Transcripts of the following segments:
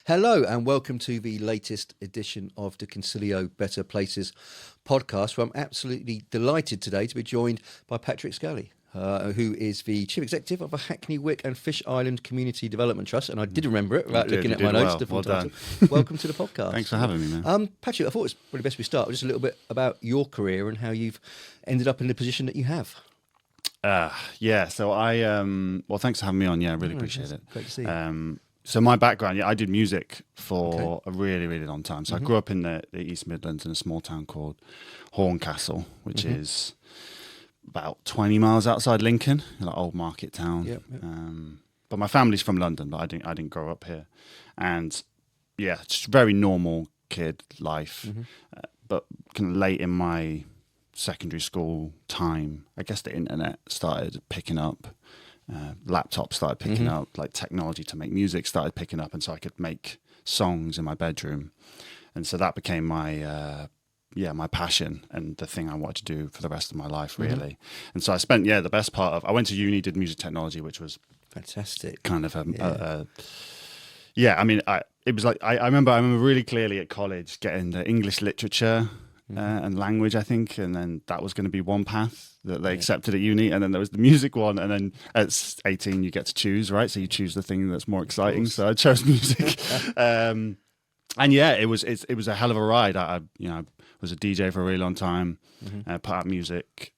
Hello and welcome to the latest edition of the Concilio Better Places podcast, where I'm absolutely delighted today to be joined by Patrick Scally, who is the Chief Executive of the Hackney Wick and Fish Island Community Development Trust. And I did remember it without looking at my notes. Well done. Welcome to the podcast. Thanks for having me, man. Patrick, I thought it was probably best we start with just a little bit about your career and how you've ended up in the position that you have. So well, thanks for having me on. Yeah, I really appreciate it. Great to see you. So my background, I did music for a really, really long time. So I grew up in the East Midlands in a small town called Horncastle, which is about 20 miles outside Lincoln, like old market town. Yep. But my family's from London, but I didn't grow up here. And just very normal kid life. But kind of late in my secondary school time, I guess the internet started picking up. Laptops started picking up, like technology to make music started picking up, and so I could make songs in my bedroom, and so that became my my passion and the thing I wanted to do for the rest of my life, really. And so I spent the best part of I went to uni, did music technology, which was fantastic. Kind of I it was like I remember really clearly at college getting the English literature and language, I think, and then that was going to be one path that they accepted at uni, and then there was the music one, and then at 18 you get to choose, right? So you choose the thing that's more exciting. So I chose music, and it was a hell of a ride. I was a DJ for a really long time, put out music,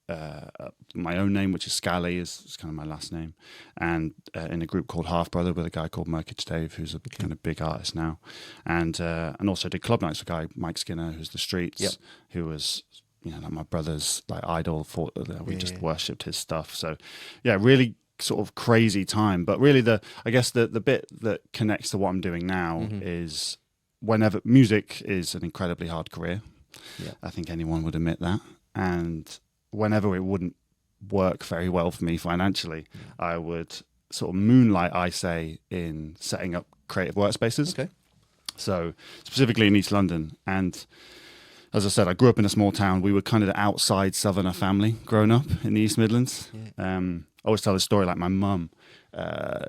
my own name, which is Scally, is kind of my last name, and in a group called Half Brother with a guy called Merkage Dave, who's a kind of big artist now, and also did club nights with a guy Mike Skinner, who's the Streets, who was like my brother's like idol. We just worshipped his stuff. So really sort of crazy time. But really I guess the bit that connects to what I'm doing now is whenever music is an incredibly hard career. I think anyone would admit that. And whenever it wouldn't work very well for me financially, I would sort of moonlight, I say, in setting up creative workspaces. Okay. So specifically in East London. And as I said, I grew up in a small town. We were kind of the outside southerner family growing up in the East Midlands. I always tell this story, like my mum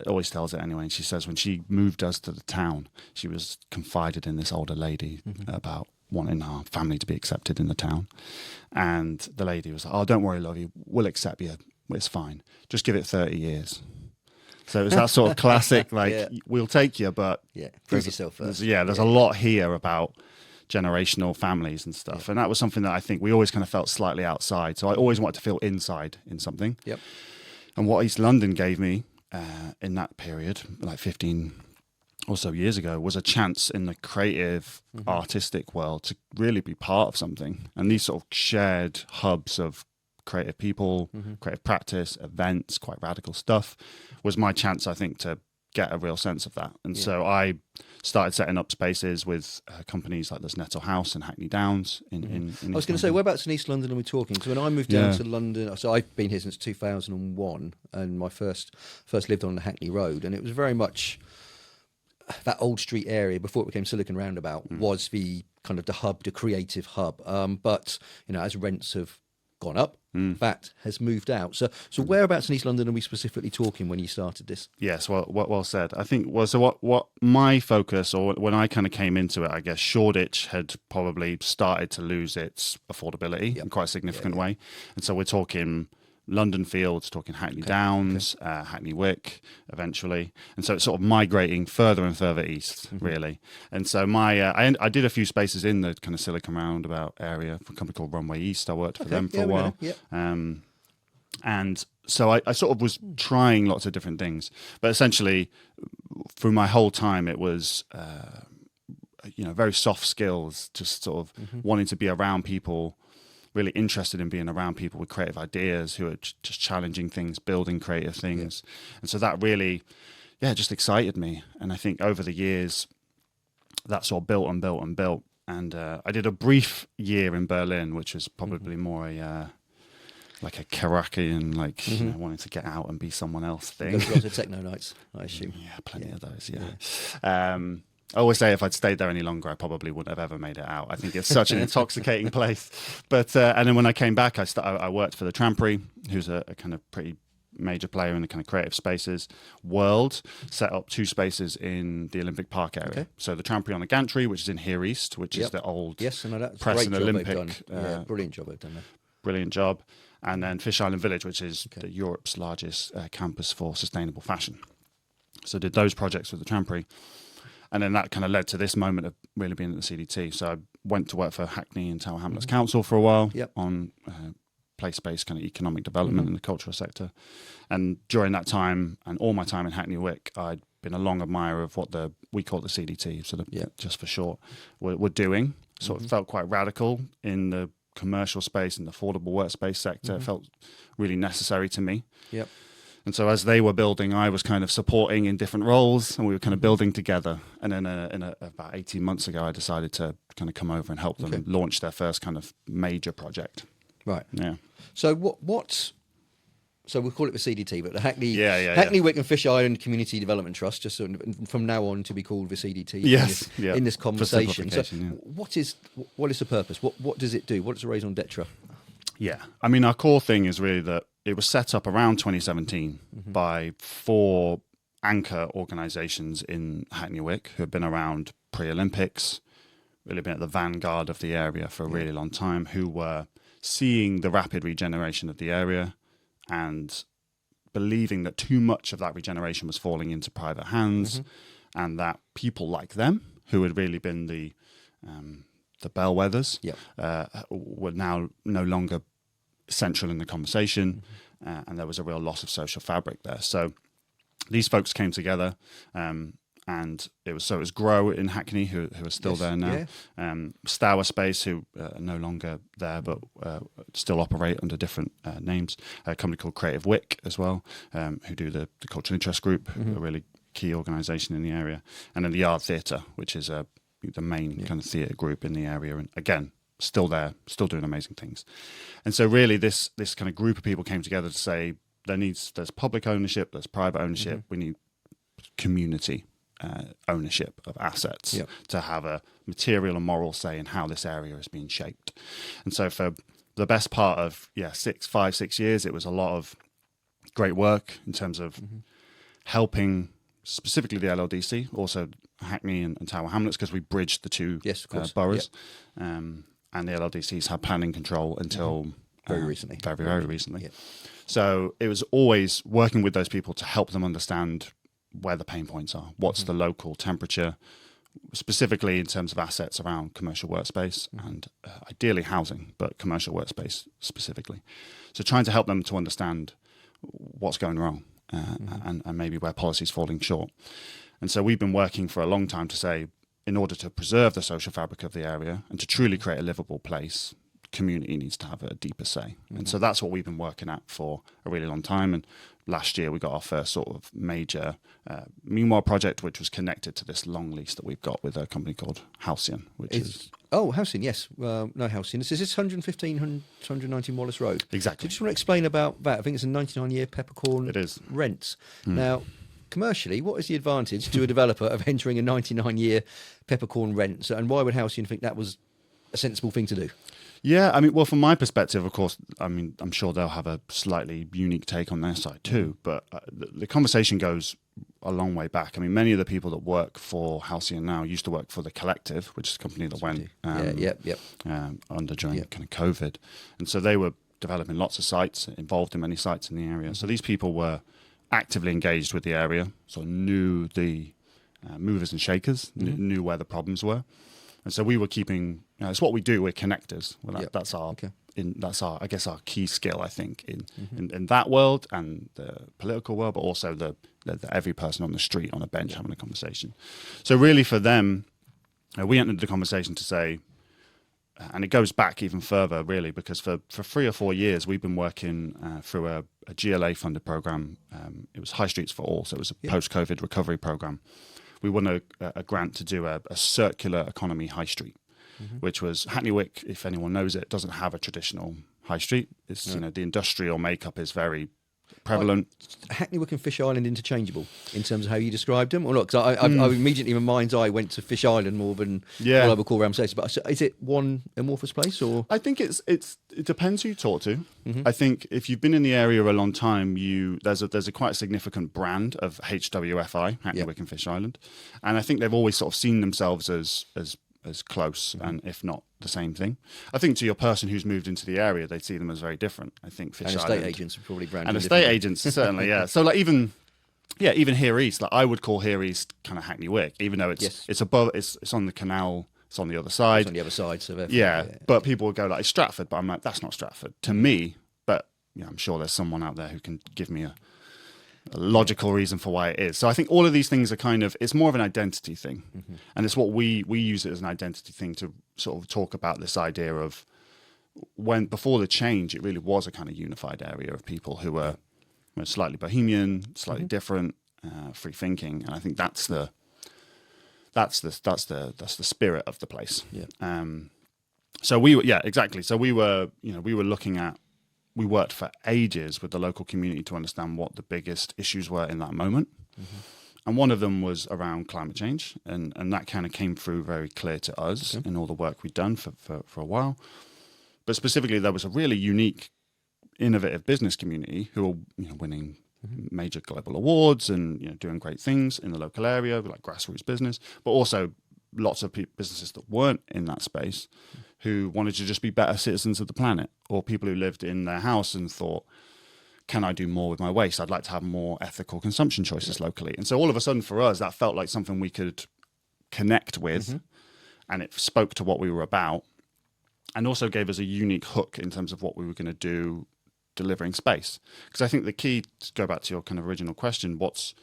always tells it anyway. And she says when she moved us to the town, she was confided in this older lady about wanting our family to be accepted in the town. And the lady was like, "Oh, don't worry, love you. We'll accept you. It's fine. Just give it 30 years. So it was that sort of classic, we'll take you, but prove yourself first. There's a lot here about generational families and stuff. And that was something that I think we always kind of felt slightly outside. So I always wanted to feel inside in something. And what East London gave me in that period, like 15 or so years ago, was a chance in the creative, artistic world to really be part of something. And these sort of shared hubs of creative people, creative practice, events, quite radical stuff, was my chance, I think, to get a real sense of that. And so I started setting up spaces with companies like there's Nettle House and Hackney Downs in I was going to say, whereabouts in East London are we talking? Because when I moved down to London, so I've been here since 2001, and my first lived on the Hackney Road, and it was very much that old street area before it became Silicon Roundabout was the kind of the hub, the creative hub. But as rents have gone up, that has moved out. So whereabouts in East London are we specifically talking when you started this? Yes, well said. I think what my focus, or when I kind of came into it, I guess Shoreditch had probably started to lose its affordability in quite a significant way, and so we're talking London Fields, talking Hackney Downs, Hackney Wick, eventually, and so it's sort of migrating further and further east, really. And so I did a few spaces in the kind of Silicon Roundabout area for a company called Runway East. I worked for them for a while, and so I sort of was trying lots of different things, but essentially, through my whole time, it was very soft skills, just sort of wanting to be around people. Really interested in being around people with creative ideas who are just challenging things, building creative things. And so that really, just excited me. And I think over the years, that sort of built and built and built. And I did a brief year in Berlin, which was probably more like a Karakian, wanting to get out and be someone else thing. Lots of techno nights, I assume. Yeah, plenty of those, I always say if I'd stayed there any longer, I probably wouldn't have ever made it out. I think it's such an intoxicating place. But and then when I came back, I worked for the Trampery, who's a kind of pretty major player in the kind of creative spaces world, set up 2 spaces in the Olympic Park area. Okay. So the Trampoline on the Gantry, which is in Here East, which is the old yes, I know that's press a and great job Olympic. they've done. Brilliant job they've done there. Brilliant job. And then Fish Island Village, which is Europe's largest campus for sustainable fashion. So did those projects with the Trampoline. And then that kind of led to this moment of really being at the CDT. So I went to work for Hackney and Tower Hamlets Council for a while on place-based kind of economic development in the cultural sector. And during that time and all my time in Hackney Wick, I'd been a long admirer of what we call the CDT, sort of just for short, were doing. Sort of felt quite radical in the commercial space and the affordable workspace sector. It felt really necessary to me. Yep. And so as they were building, I was kind of supporting in different roles, and we were kind of building together. And then about 18 months ago, I decided to kind of come over and help them launch their first kind of major project. Right. Yeah. So what? So we'll call it the CDT, but the Hackney Wick and Fish Island Community Development Trust, just sort of from now on to be called the CDT. In this conversation. So what is the purpose? What does it do? What is the raison d'etre? Yeah. I mean, our core thing is really that it was set up around 2017 by 4 anchor organisations in Hackney Wick who had been around pre-Olympics, really been at the vanguard of the area for a really long time, who were seeing the rapid regeneration of the area and believing that too much of that regeneration was falling into private hands, and that people like them, who had really been the bellwethers, were now no longer central in the conversation, and there was a real loss of social fabric there. So these folks came together, and it was Grow in Hackney, who are still there now. Stour Space, who are no longer there but still operate under different names. A company called Creative Wick as well, who do the Cultural Interest Group, a really key organisation in the area. And then the Yard Theatre, which is the main kind of theatre group in the area, and again, still there, still doing amazing things. And so really this kind of group of people came together to say there's public ownership, there's private ownership, we need community ownership of assets to have a material and moral say in how this area is being shaped. And so for the best part of 6 years, it was a lot of great work in terms of helping specifically the LLDC, also Hackney and Tower Hamlets, because we bridged the 2 boroughs. And the LLDCs had planning control until very recently. Very recently. So it was always working with those people to help them understand where the pain points are, what's the local temperature, specifically in terms of assets around commercial workspace and ideally housing, but commercial workspace specifically. So trying to help them to understand what's going wrong and maybe where policy's falling short. And so we've been working for a long time to say, in order to preserve the social fabric of the area and to truly create a livable place, community needs to have a deeper say. And so that's what we've been working at for a really long time. And last year we got our first sort of major meanwhile project, which was connected to this long lease that we've got with a company called Halcyon, which is... Oh, Halcyon, yes. No, Halcyon. Is this 115, 119 Wallis Road? Exactly. So just want to explain about that. I think it's a 99-year peppercorn rent. Now, commercially, what is the advantage to a developer of entering a 99-year peppercorn rent? So, and why would Halcyon think that was a sensible thing to do? Yeah, I mean, well, from my perspective, of course, I mean, I'm sure they'll have a slightly unique take on their side too, but the conversation goes a long way back. I mean, many of the people that work for Halcyon now used to work for The Collective, which is a company that went under during kind of COVID. And so they were developing lots of sites, involved in many sites in the area. So these people were actively engaged with the area, so knew the movers and shakers, knew where the problems were. And so we were keeping, it's what we do, we're connectors. Well, that's our, that's our, I guess, our key skill, I think, in that world and the political world, but also the every person on the street, on a bench, having a conversation. So really for them, we entered the conversation to say, and it goes back even further, really, because for 3 or 4 years, we've been working through a GLA funded program. It was High Streets for All, so it was a post-COVID recovery program. We won a grant to do a circular economy high street, which was Hackney Wick, if anyone knows it, doesn't have a traditional high street. It's, the industrial makeup is very prevalent. Hackney Wick and Fish Island interchangeable in terms of how you described them, or not? Because I immediately, in my mind's eye, went to Fish Island more than what I would call Ramsgate. But is it one amorphous place, or? I think it depends who you talk to. I think if you've been in the area a long time, there's a quite significant brand of HWFI, Hackney Wick and Fish Island, and I think they've always sort of seen themselves as close, and if not the same thing. I think to your person who's moved into the area, they see them as very different. I think Fish Island, estate agents are probably branded, and estate agents certainly, yeah. So like even here east, like I would call here east kind of Hackney Wick, even though it's above, it's on the canal, it's on the other side. It's on the other side, so but people would go like, it's Stratford, but I'm like, that's not Stratford to me. But I'm sure there's someone out there who can give me a logical reason for why it is. So I think all of these things are kind of, it's more of an identity thing. And it's what we use it as an identity thing to sort of talk about this idea of when, before the change, it really was a kind of unified area of people who were slightly bohemian, slightly different, free thinking. And I think that's the spirit of the place. So we were, exactly. So we were looking at, we worked for ages with the local community to understand what the biggest issues were in that moment. And one of them was around climate change. And that kind of came through very clear to us in all the work we'd done for a while. But specifically, there was a really unique, innovative business community who were winning major global awards and doing great things in the local area, like grassroots business, but also lots of businesses that weren't in that space who wanted to just be better citizens of the planet, or people who lived in their house and thought, can I do more with my waste? I'd like to have more ethical consumption choices locally. And so all of a sudden for us, that felt like something we could connect with, and it spoke to what we were about, and also gave us a unique hook in terms of what we were going to do delivering space. Because I think the key, to go back to your kind of original question, what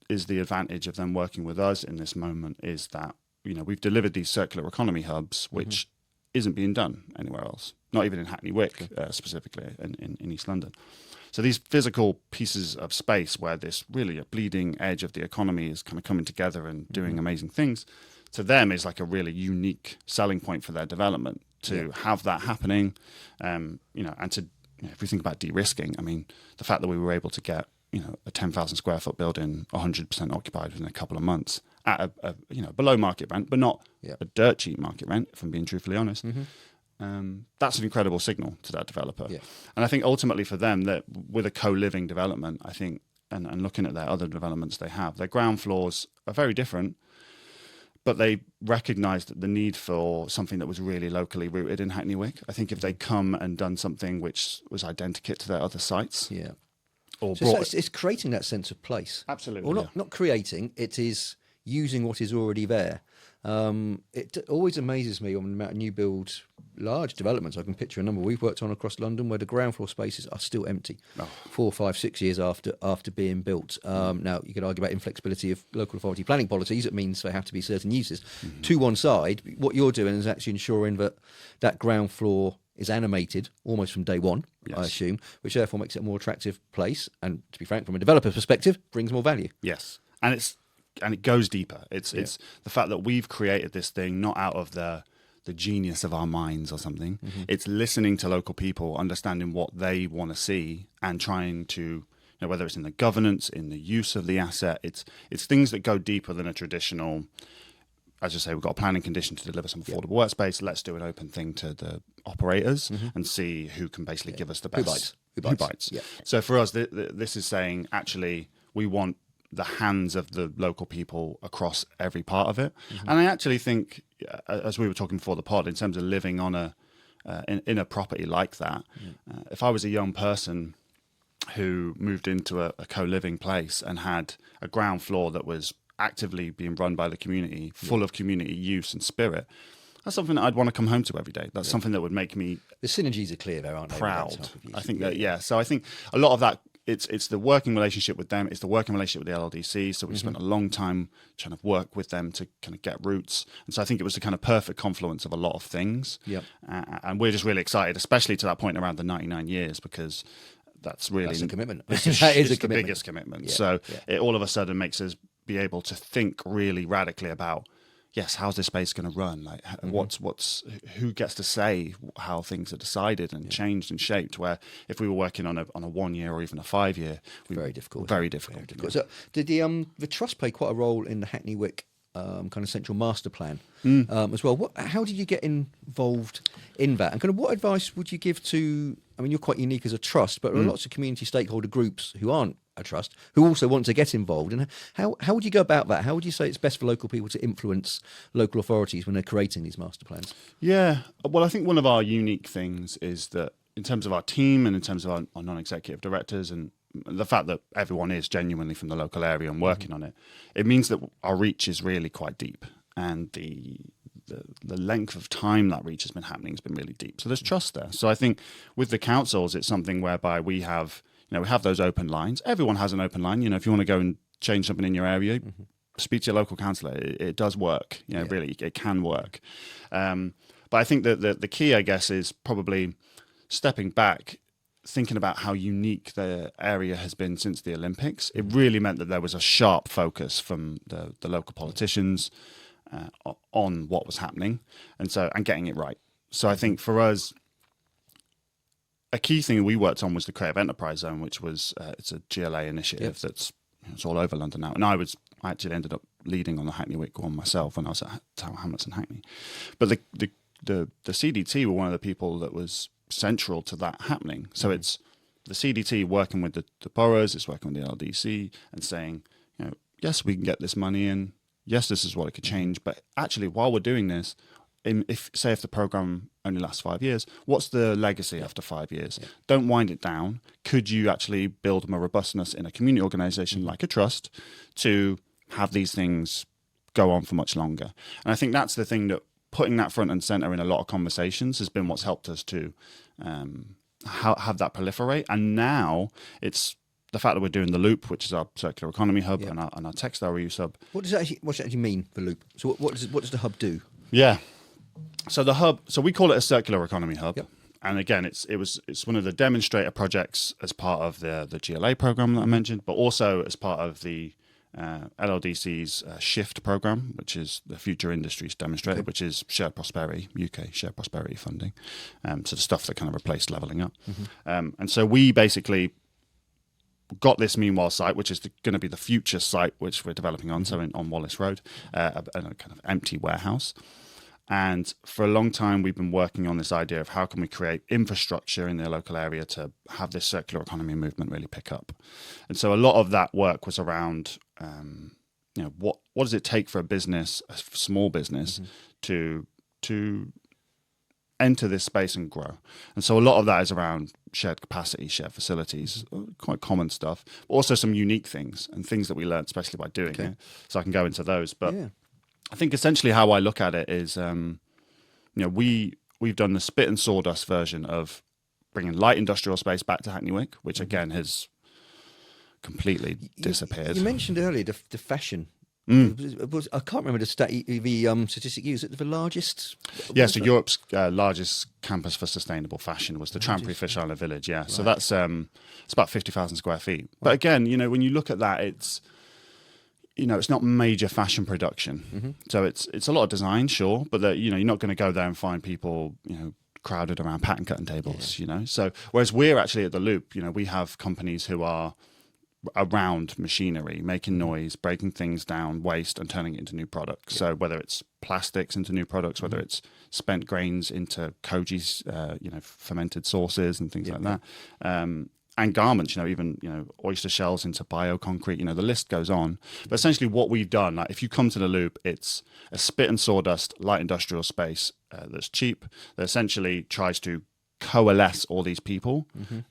is the advantage of them working with us in this moment is that, we've delivered these circular economy hubs, which isn't being done anywhere else, not even in Hackney Wick, specifically in East London. So these physical pieces of space where this really a bleeding edge of the economy is kind of coming together and doing amazing things, to them is like a really unique selling point for their development to have that happening, and to, if we think about de-risking, I mean, the fact that we were able to get, a 10,000 square foot building 100% occupied within a couple of months at a below market rent, but not a dirt cheap market rent, if I'm being truthfully honest. That's an incredible signal to that developer. And I think ultimately for them, that with a co-living development, I think, and looking at their other developments they have, their ground floors are very different, but they recognised the need for something that was really locally rooted in Hackney Wick. I think if they come and done something which was identical to their other sites, or so it's creating that sense of place. Absolutely. Or not creating, it is using what is already there. It always amazes me on the amount of new build, large developments. I can picture a number we've worked on across London where the ground floor spaces are still empty 4, 5, 6 years after being built. Now, you could argue about inflexibility of local authority planning policies. It means they have to be certain uses. To one side, what you're doing is actually ensuring that ground floor is animated almost from day one, I assume, which therefore makes it a more attractive place. And to be frank, from a developer perspective, brings more value. Yes. And it goes deeper. It's the fact that we've created this thing not out of the genius of our minds or something. It's listening to local people, understanding what they want to see, and trying to, whether it's in the governance, in the use of the asset, it's things that go deeper than a traditional, as I say, we've got a planning condition to deliver some affordable workspace. Let's do an open thing to the operators and see who can basically give us the best. Who bites. So for us, this is saying, actually, we want the hands of the local people across every part of it. And I actually think, as we were talking before the pod, in terms of living on in a property like that, if I was a young person who moved into a co-living place and had a ground floor that was actively being run by the community, full of community use and spirit, that's something that I'd want to come home to every day. That's something that would make me the synergies are clear there, aren't they? Proud. I think that so I think a lot of that, it's the working relationship with them, it's the working relationship with the LLDC. So we spent a long time trying to work with them to kind of get roots. And so I think it was the kind of perfect confluence of a lot of things. And we're just really excited, especially to that point around the 99 years, because that's a commitment. That is the biggest commitment. It all of a sudden makes us be able to think really radically about, yes, how's this space going to run? Like, who gets to say how things are decided and changed and shaped? Where if we were working on a 1 year or even a 5 year, very difficult. Very difficult. So did the trust play quite a role in the Hackney Wick kind of central master plan as well? How did you get involved in that? And kind of what advice would you give to? I mean, you're quite unique as a trust, but there are lots of community stakeholder groups who aren't a trust who also want to get involved. And how would you go about that? How would you say it's best for local people to influence local authorities when they're creating these master plans? Yeah, well, I think one of our unique things is that in terms of our team and in terms of our non-executive directors and the fact that everyone is genuinely from the local area and working on it, it means that our reach is really quite deep, and the length of time that reach has been happening has been really deep. So there's trust there. So I think with the councils, it's something whereby we have those open lines. Everyone has an open line. If you want to go and change something in your area, speak to your local councillor. It does work. Really, it can work. But I think that the key, I guess, is probably stepping back, thinking about how unique the area has been since the Olympics. It really meant that there was a sharp focus from the local politicians on what was happening, and getting it right. So I think for us, a key thing we worked on was the Creative Enterprise Zone, which was it's a GLA initiative that's it's all over London now. And I actually ended up leading on the Hackney Wick one myself when I was at Tower Hamlets and Hackney. But the CDT were one of the people that was central to that happening. So it's the CDT working with the boroughs, it's working with the LDC and saying, yes, we can get this money in. Yes, this is what it could change. But actually, while we're doing this, if the program only lasts 5 years, what's the legacy after 5 years? Yeah. Don't wind it down. Could you actually build more robustness in a community organisation like a trust to have these things go on for much longer? And I think that's the thing, that putting that front and centre in a lot of conversations has been what's helped us to have that proliferate. And now it's the fact that we're doing the Loop, which is our circular economy hub, and our textile reuse hub. What does that actually mean, the Loop? So what does the hub do? Yeah. So the hub, so we call it a circular economy hub. Yep. And again, it's one of the demonstrator projects as part of the GLA program that I mentioned, but also as part of the LLDC's SHIFT program, which is the Future Industries Demonstrator, which is Shared Prosperity, UK Shared Prosperity funding. So the stuff that kind of replaced levelling up. And so we basically got this meanwhile site, which is going to be the future site which we're developing on, so on Wallis Road, a kind of empty warehouse. And for a long time, we've been working on this idea of how can we create infrastructure in the local area to have this circular economy movement really pick up. And so a lot of that work was around, what does it take for a business, a small business, to enter this space and grow. And so a lot of that is around shared capacity, shared facilities, quite common stuff, but also some unique things and things that we learned, especially by doing it. So I can go into those. But I think essentially how I look at it is, we've done the spit and sawdust version of bringing light industrial space back to Hackney Wick, which again has completely disappeared. You mentioned earlier the fashion. I can't remember the statistic used. Is it the largest? Yeah, so Europe's largest campus for sustainable fashion was the Trampery Fish Island Village. Yeah, right. So that's it's about 50,000 square feet. But again, when you look at that, it's not major fashion production. So it's a lot of design, sure, but you're not going to go there and find people crowded around pattern cutting tables. So whereas we're actually at the Loop, we have companies who are around machinery, making noise, breaking things down, waste, and turning it into new products. So whether it's plastics into new products, whether it's spent grains into koji's, fermented sauces and things like that, and garments, even oyster shells into bioconcrete. The list goes on. But essentially, what we've done, like if you come to the Loop, it's a spit and sawdust light industrial space that's cheap. That essentially tries to coalesce all these people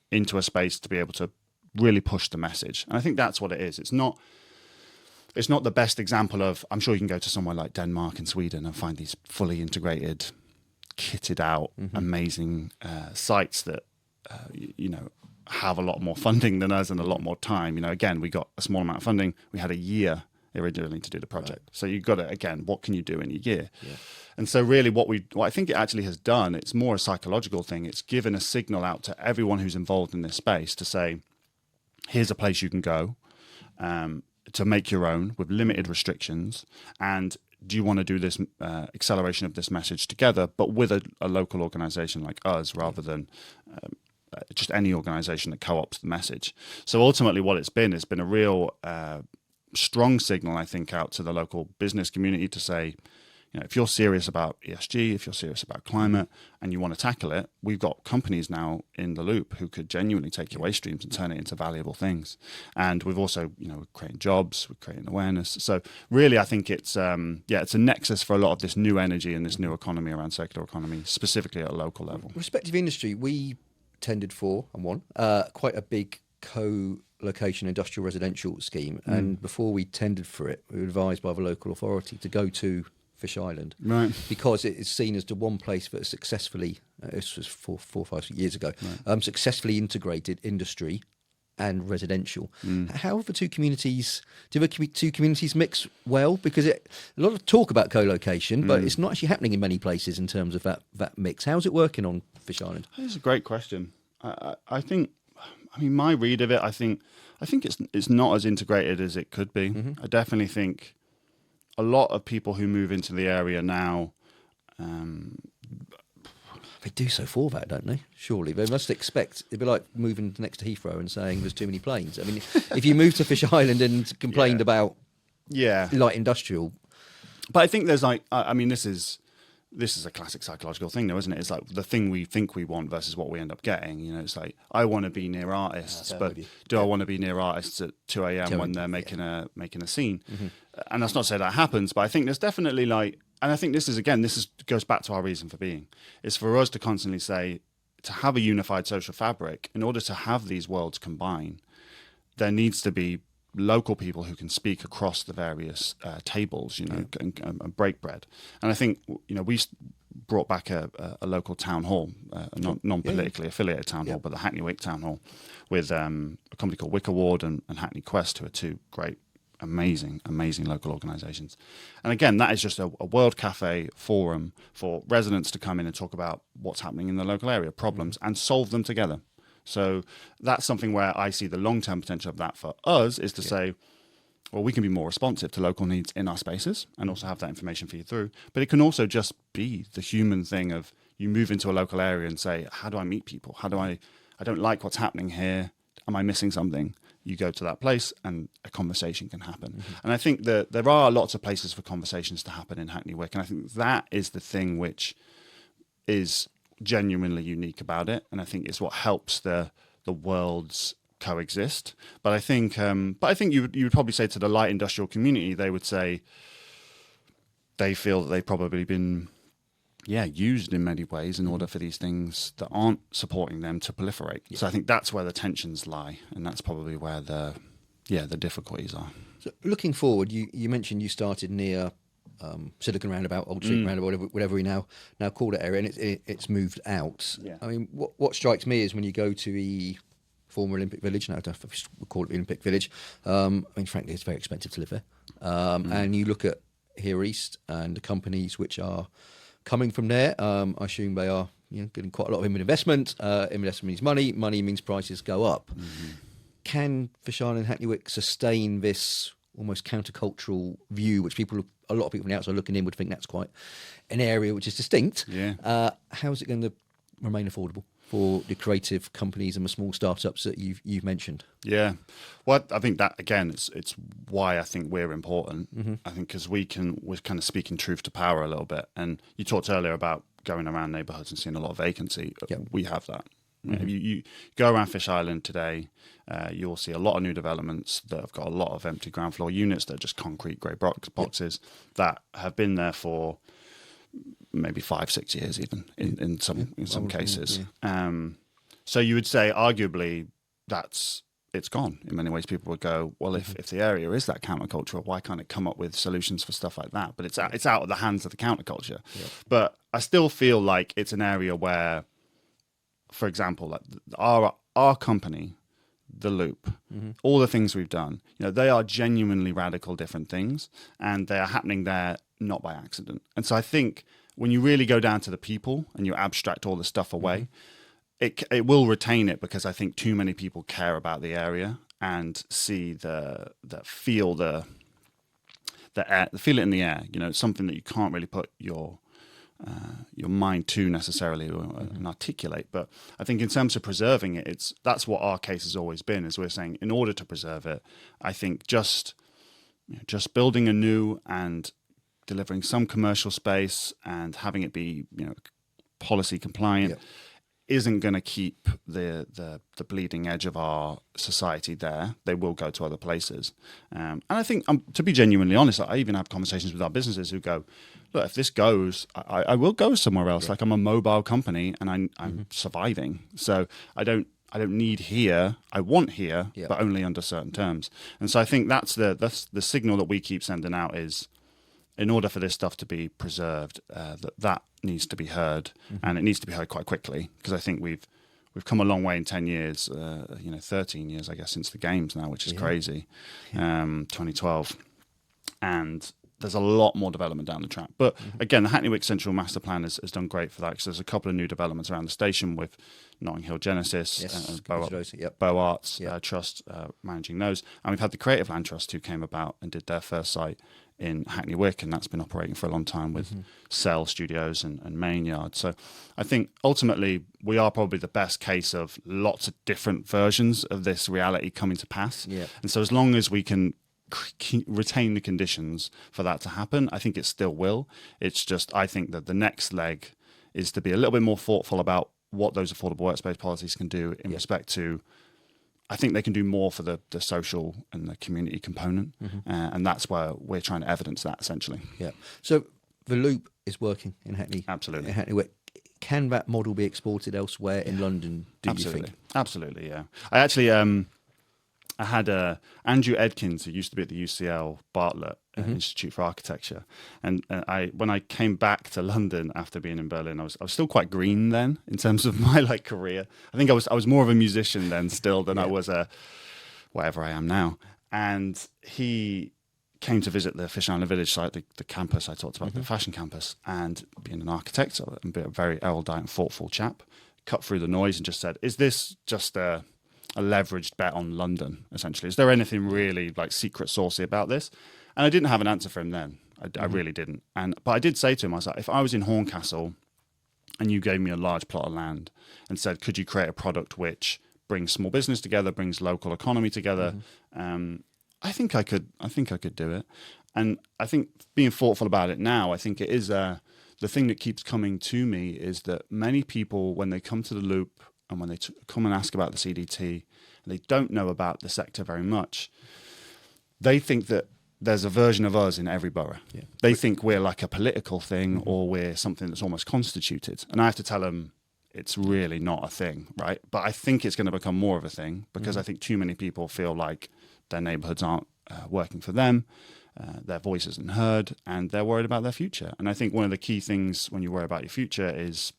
into a space to be able to really push the message. And I think that's what it is. It's not the best example of, I'm sure you can go to somewhere like Denmark and Sweden and find these fully integrated, kitted out, amazing sites that, have a lot more funding than us and a lot more time. Again, we got a small amount of funding. We had a year originally to do the project. Right. So you've got to, again, what can you do in a year? Yeah. And so really what I think it actually has done, it's more a psychological thing. It's given a signal out to everyone who's involved in this space to say, here's a place you can go to make your own with limited restrictions. And do you want to do this acceleration of this message together, but with a local organisation like us, rather than just any organisation that co-ops the message. So ultimately what it's been a real strong signal, I think, out to the local business community to say, if you're serious about ESG, if you're serious about climate, and you want to tackle it, we've got companies now in the loop who could genuinely take your waste streams and turn it into valuable things. And we've also, we're creating jobs, we're creating awareness. So really, I think it's it's a nexus for a lot of this new energy and this new economy around circular economy, specifically at a local level. Respective industry, we tended for and won quite a big co-location industrial residential scheme. And before we tendered for it, we were advised by the local authority to go to Fish Island, right? Because it is seen as the one place that has successfully, this was 4 or 5 years ago, successfully integrated industry and residential. How have the two communities, do the two communities mix well? Because a lot of talk about co-location, but it's not actually happening in many places in terms of that mix. How's it working on Fish Island? That's a great question. I think, my read of it, I think it's not as integrated as it could be. I definitely think a lot of people who move into the area now, they do so for that, don't they? Surely they must expect it'd be like moving next to Heathrow and saying there's too many planes. If you moved to Fish Island and complained about light industrial, but I think there's this is a classic psychological thing, though, isn't it? It's like the thing we think we want versus what we end up getting. It's like, I want to be near artists, but do I want to be near artists at 2 a.m. when they're making a scene? And that's not to say that happens, but I think there's definitely and I think this goes back to our reason for being. It's for us to constantly say, to have a unified social fabric, in order to have these worlds combine, there needs to be local people who can speak across the various tables, and break bread. And I think, we brought back a local town hall, non-politically affiliated town hall, but the Hackney Wick town hall, with a company called Wick Award and Hackney Quest, who are two great, amazing local organisations. And again, that is just a World Cafe forum for residents to come in and talk about what's happening in the local area, problems, and solve them together. So that's something where I see the long-term potential of that for us, is to say, well, we can be more responsive to local needs in our spaces and also have that information feed through. But it can also just be the human thing of, you move into a local area and say, how do I meet people? I don't like what's happening here. Am I missing something? You go to that place and a conversation can happen. And I think that there are lots of places for conversations to happen in Hackney Wick. And I think that is the thing which is genuinely unique about it, and I think it's what helps the worlds coexist. But I think you would probably say to the light industrial community, they would say they feel that they've probably been used in many ways in order for these things that aren't supporting them to proliferate. So I think that's where the tensions lie, and that's probably where the difficulties are. So looking forward, you mentioned you started near Silicon Roundabout, Old Street Roundabout, whatever we now call it area, and it's moved out. What strikes me is when you go to the former Olympic Village, now I don't know if we call it the Olympic Village, frankly it's very expensive to live there, and you look at here east and the companies which are coming from there, I assume they are getting quite a lot of investment. Investment means money means prices go up. Can Fish Island and Hackney Wick sustain this almost countercultural view, which a lot of people on the outside looking in would think that's quite an area which is distinct? How is it going to remain affordable for the creative companies and the small startups that you've mentioned? Well, I think that again, it's why I think we're important. I think because we're kind of speaking truth to power a little bit. And you talked earlier about going around neighbourhoods and seeing a lot of vacancy. We have that. If you go around Fish Island today, you'll see a lot of new developments that have got a lot of empty ground floor units that are just concrete grey boxes that have been there for maybe 5-6 years, even in some cases. So you would say, arguably, it's gone. In many ways, people would go, well, if the area is that countercultural, why can't it come up with solutions for stuff like that? But it's out of the hands of the counterculture. But I still feel like it's an area where, for example, like our company, The Loop, all the things we've done, they are genuinely radical different things, and they are happening there not by accident. And so I think when you really go down to the people and you abstract all the stuff away, it will retain it, because I think too many people care about the area and feel the the air, feel it in the air. You know, it's something that you can't really put your mind to necessarily and articulate. But I think in terms of preserving it, that's what our case has always been. Is we're saying in order to preserve it, I think just building anew and delivering some commercial space and having it be policy compliant isn't going to keep the bleeding edge of our society there. They will go to other places. And I think, to be genuinely honest, I even have conversations with our businesses who go, look, if this goes, I will go somewhere else. Like, I'm a mobile company and I'm surviving. So I don't need here. I want here, but only under certain terms. And so I think that's the signal that we keep sending out is, in order for this stuff to be preserved, that needs to be heard, and it needs to be heard quite quickly, because I think we've come a long way in 10 years, 13 years, I guess, since the games now, which is crazy, 2012. And there's a lot more development down the track. But again, the Hackney Wick Central Master Plan has done great for that, because there's a couple of new developments around the station with Notting Hill Genesis and Bow Arts Trust managing those. And we've had the Creative Land Trust, who came about and did their first site in Hackney Wick, and that's been operating for a long time with Cell Studios and Main Yard. So I think ultimately we are probably the best case of lots of different versions of this reality coming to pass. And so as long as we can retain the conditions for that to happen, I think it still will. It's just, I think that the next leg is to be a little bit more thoughtful about what those affordable workspace policies can do in respect to, I think they can do more for the social and the community component, and that's where we're trying to evidence that, essentially. So the loop is working in Hackney. Absolutely. In Hackney Wick. Can that model be exported elsewhere in London, do you think? Absolutely, yeah. I actually, I had Andrew Edkins, who used to be at the UCL Bartlett Institute for Architecture, and when I came back to London after being in Berlin, I was still quite green then in terms of my career. I think I was more of a musician then still than I was whatever I am now. And he came to visit the Fish Island Village site, the campus I talked about, the fashion campus, and being an architect and a very erudite and thoughtful chap, cut through the noise and just said, "Is this just a leveraged bet on London, essentially? Is there anything really secret saucy about this?" And I didn't have an answer for him then. I really didn't. But I did say to him, I was like, if I was in Horncastle and you gave me a large plot of land and said, could you create a product which brings small business together, brings local economy together, I think I could do it. And I think being thoughtful about it now, I think it is the thing that keeps coming to me is that many people, when they come to the Loop and when they come and ask about the CDT, and they don't know about the sector very much, they think that there's a version of us in every borough. They think we're like a political thing or we're something that's almost constituted. And I have to tell them it's really not a thing, right? But I think it's going to become more of a thing, because I think too many people feel like their neighbourhoods aren't working for them, their voice isn't heard, and they're worried about their future. And I think one of the key things when you worry about your future is,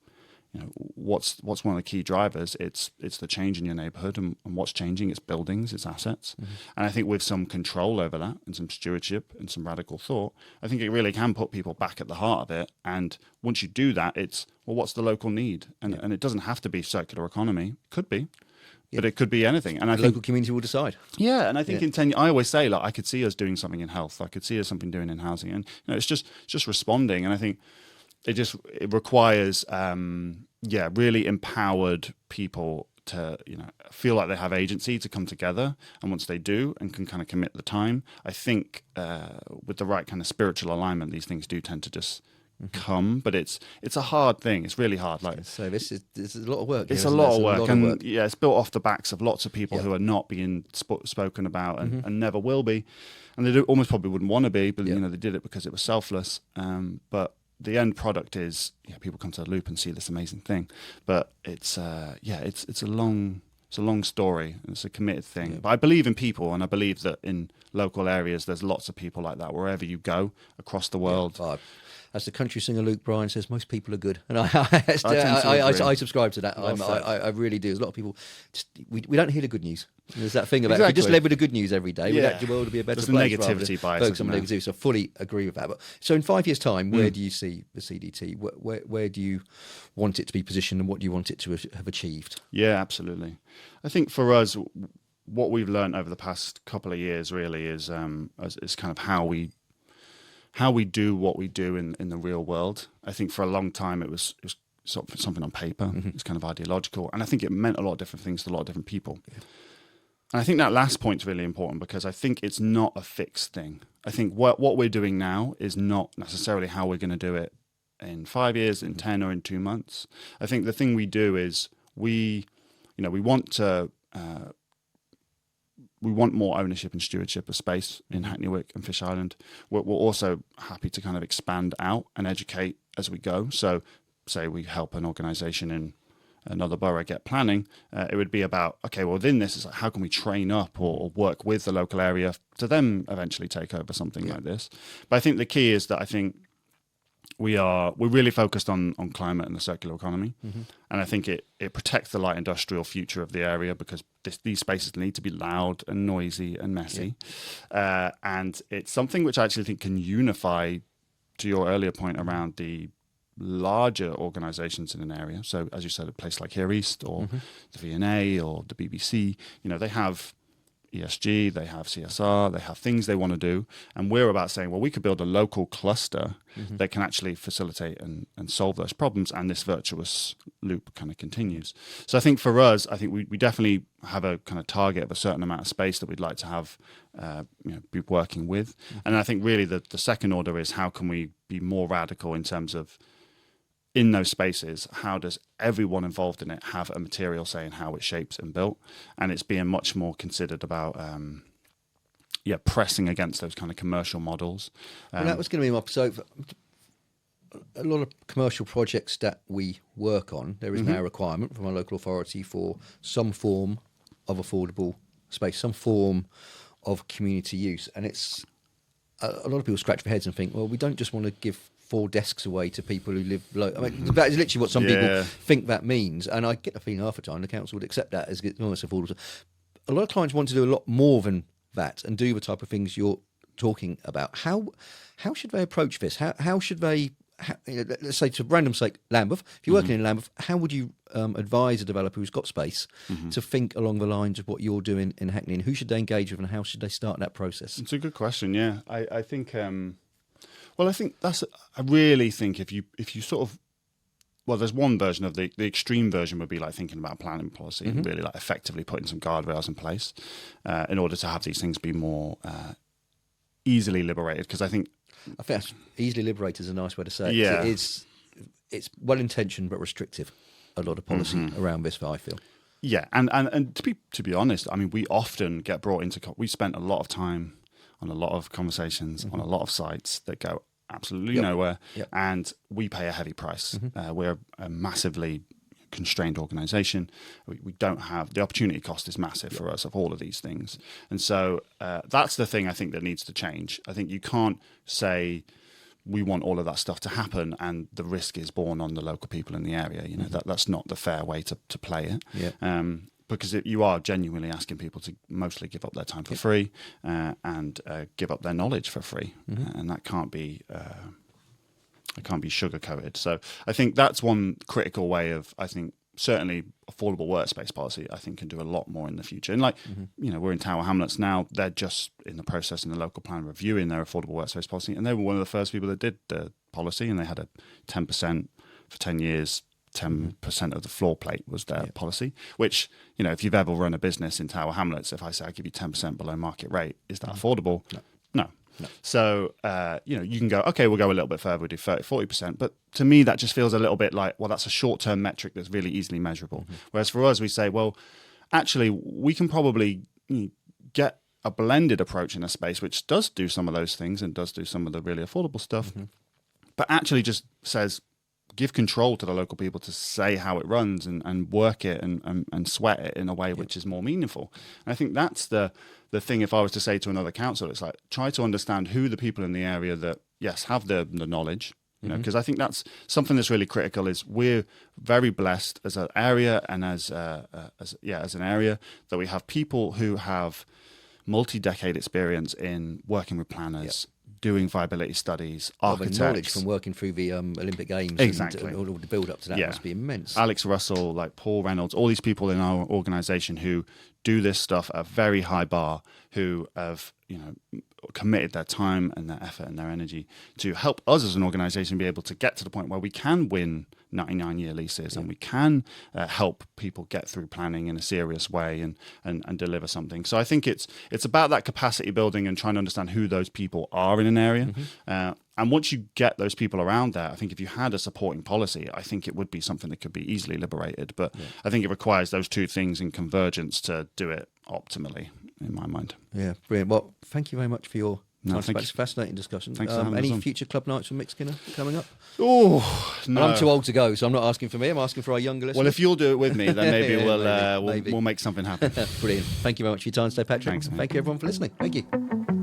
what's one of the key drivers? It's the change in your neighbourhood, and what's changing? It's buildings, it's assets. And I think with some control over that and some stewardship and some radical thought, I think it really can put people back at the heart of it. And once you do that, it's, well, what's the local need? And it doesn't have to be circular economy. It could be. But it could be anything. And I think the local community will decide. Yeah, and I think in 10 years, I always say, I could see us doing something in health. I could see us something doing in housing. And it's just responding. And I think it requires really empowered people to feel like they have agency to come together, and once they do and can kind of commit the time, I think with the right kind of spiritual alignment, these things do tend to just come. But it's a hard thing. It's really hard. So this is a lot of work. It's a lot of work, and it's built off the backs of lots of people who are not being spoken about and never will be, and they almost probably wouldn't want to be, but they did it because it was selfless. But the end product is people come to the Loop and see this amazing thing, but it's a long story. It's a committed thing, but I believe in people, and I believe that in local areas there's lots of people like that wherever you go across the world. As the country singer Luke Bryan says, most people are good, and I subscribe to that. I really do. There's a lot of people. We don't hear the good news. There's that thing about if we just led with the good news every day, the world would be a better place. There's negativity bias. Focus on negativity. So I fully agree with that. But so in 5 years' time, where do you see the CDT? Where do you want it to be positioned, and what do you want it to have achieved? Yeah, absolutely. I think for us, what we've learned over the past couple of years really is kind of how we how we do what we do in the real world. I think for a long time it was sort of something on paper. It's kind of ideological, and I think it meant a lot of different things to a lot of different people. Yeah. And I think that last point's really important, because I think it's not a fixed thing. I think what we're doing now is not necessarily how we're going to do it in 5 years, in 10, or in 2 months. I think the thing we do is we want more ownership and stewardship of space in Hackney Wick and Fish Island. We're also happy to kind of expand out and educate as we go. So say we help an organisation in another borough get planning, it would be about, okay, well, within this is like, how can we train up or work with the local area to then eventually take over something like this. But I think the key is that I think we're really focused on climate and the circular economy. And I think it protects the light industrial future of the area, because these spaces need to be loud and noisy and messy. And it's something which I actually think can unify, to your earlier point around the larger organisations in an area. So as you said, a place like Here East or the V&A or the BBC, they have ESG, they have CSR, they have things they want to do. And we're about saying, well, we could build a local cluster that can actually facilitate and solve those problems. And this virtuous loop kind of continues. So I think for us, I think we definitely have a kind of target of a certain amount of space that we'd like to have, be working with. And I think really the second order is, how can we be more radical in terms of, in those spaces, how does everyone involved in it have a material say in how it's shaped and built? And it's being much more considered about, pressing against those kind of commercial models. Well, that was going to be my... So a lot of commercial projects that we work on, there is now a requirement from our local authority for some form of affordable space, some form of community use. And it's... A lot of people scratch their heads and think, well, we don't just want to give 4 desks away to people who live low. I mean, that is literally what some people think that means. And I get the feeling half the time the council would accept that as almost affordable. A lot of clients want to do a lot more than that and do the type of things you're talking about. How should they approach this? How should they, let's say, to random sake, Lambeth, if you're working in Lambeth, how would you advise a developer who's got space to think along the lines of what you're doing in Hackney, and who should they engage with and how should they start that process? It's a good question, yeah. I think... Well, I think I really think if you sort of, well, there's one version of the extreme version would be like thinking about planning policy and really like effectively putting some guardrails in place in order to have these things be more easily liberated. Because I think that's easily liberated is a nice way to say it. Yeah. It's well-intentioned but restrictive, a lot of policy around this, I feel. Yeah, and to be honest, I mean, we often get brought into, we spent a lot of time on a lot of conversations on a lot of sites that go absolutely nowhere, and we pay a heavy price. We're a massively constrained organisation. We don't have, the opportunity cost is massive for us of all of these things, and so that's the thing I think that needs to change. I think you can't say we want all of that stuff to happen and the risk is borne on the local people in the area. That's not the fair way to play it. Because you are genuinely asking people to mostly give up their time for free and give up their knowledge for free, and that can't be sugar-coated. So I think that's one critical way of, I think, certainly affordable workspace policy, I think, can do a lot more in the future. And we're in Tower Hamlets now. They're just in the process in the local plan reviewing their affordable workspace policy, and they were one of the first people that did the policy, and they had a 10% for 10 years. 10% of the floor plate was their policy, which, if you've ever run a business in Tower Hamlets, if I say I give you 10% below market rate, is that affordable? No. So, you can go, okay, we'll go a little bit further, we'll do 30, 40%. But to me, that just feels a little bit like, well, that's a short-term metric that's really easily measurable. Whereas for us, we say, well, actually, we can probably get a blended approach in a space which does do some of those things and does do some of the really affordable stuff, but actually just says, give control to the local people to say how it runs and work it and sweat it in a way which is more meaningful. And I think that's the thing. If I was to say to another council, it's like, try to understand who the people in the area that, yes, have the knowledge, because I think that's something that's really critical. Is we're very blessed as an area and as an area that we have people who have multi-decade experience in working with planners, doing viability studies, architects. The knowledge from working through the Olympic Games and all the build-up to that must be immense. Alex Russell, like Paul Reynolds, all these people in our organisation who do this stuff at a very high bar, who have committed their time and their effort and their energy to help us as an organisation be able to get to the point where we can win 99-year leases and we can help people get through planning in a serious way and deliver something. So I think it's about that capacity building and trying to understand who those people are in an area. And once you get those people around there, I think if you had a supporting policy, I think it would be something that could be easily liberated. But I think it requires those two things in convergence to do it optimally, in my mind. Yeah, brilliant. Well, thank you very much for your No, time. thank It's a you. fascinating discussion. Thanks for having us Any on. future club nights with Mick Skinner coming up? Oh, no. I'm too old to go, so I'm not asking for me. I'm asking for our younger listeners. Well, if you'll do it with me, then maybe Yeah, maybe. we'll make something happen. Brilliant. Thank you very much for your time today, Patrick. Thanks, mate. Thank you, everyone, for listening. Thank you.